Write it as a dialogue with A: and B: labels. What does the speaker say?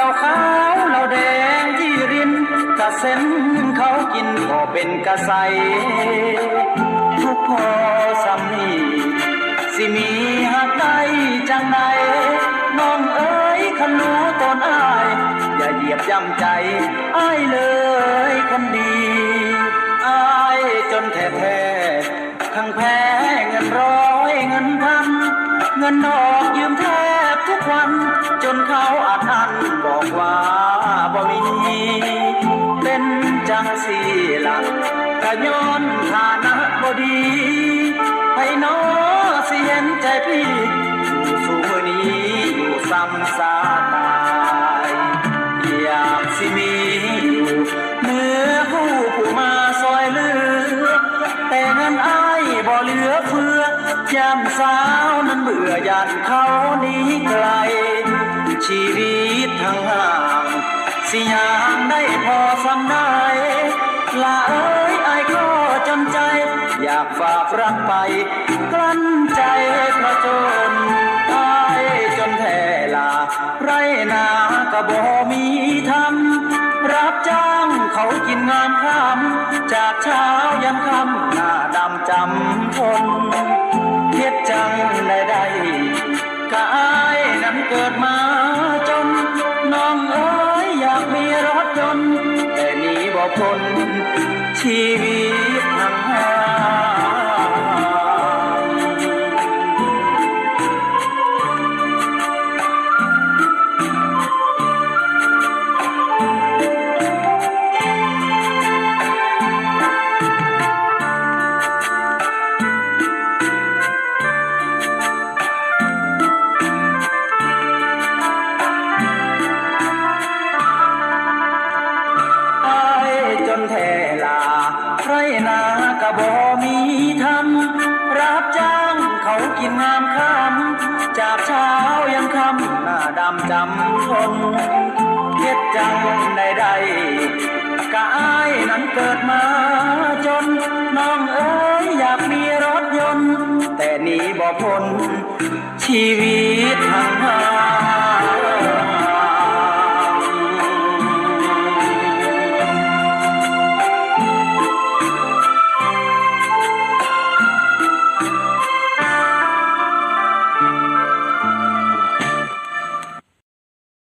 A: เราขาวเราแดงที่รินกะเส้นเขากินก็เป็นกะใสทุกพอสำนีสิมีหากได้จังใดน้องเอ๋ยคันรู้ตนอ้ายอย่าเหยียบย่ำใจอ้ายเลยคนดีอ้ายจนแท้ๆทั้งแพ้เงินร้อยเงินพันเงินดอกยืมแทบทุกวันจนเขาอาจอันบอกว่าบ่มีเป็นจังสีหลักกะย้อนฐานะบ่ดีให้น้อสิเห็นใจพี่อยู่สู่มื้อนี้อยู่ซ้ำซาตายอยากสิมีอยู่เนื้อผู้มาซอยเหลือแต่เงินอ้ายบ่เหลือเฟือยามสาวนั้นเบื่อยันเขาหนีไกลชีวิตทางห่างสิยามได้พอสำได้ละเอ้ยอ้ายก็จำใจอยากฝากรักไปกลั้นใจเพราะจนอ้ายจนแท้ลาไรนากะบ่มีทำรับจ้างเขากินงานค่ำจากเช้ายันค่ำหน้าดำจำทนเฮ็ดจังได้กะอ้ายนั้นเกิดมาจนน้องเอ๋ยอยากมีรถยนต์แต่หนีบ่พ้นชีวิตทางหาไรนากะบ่มีทำรับจ้างเขากินงามค่ำจากเช้ายันค่ำหน้าดำจำทนเฮ็ดจังได้กะอ้ายนั้นเกิดมาจนน้องเอ๋ยอยากมีรถยนต์แต่หนีบ่พ้นชีวิตทางหา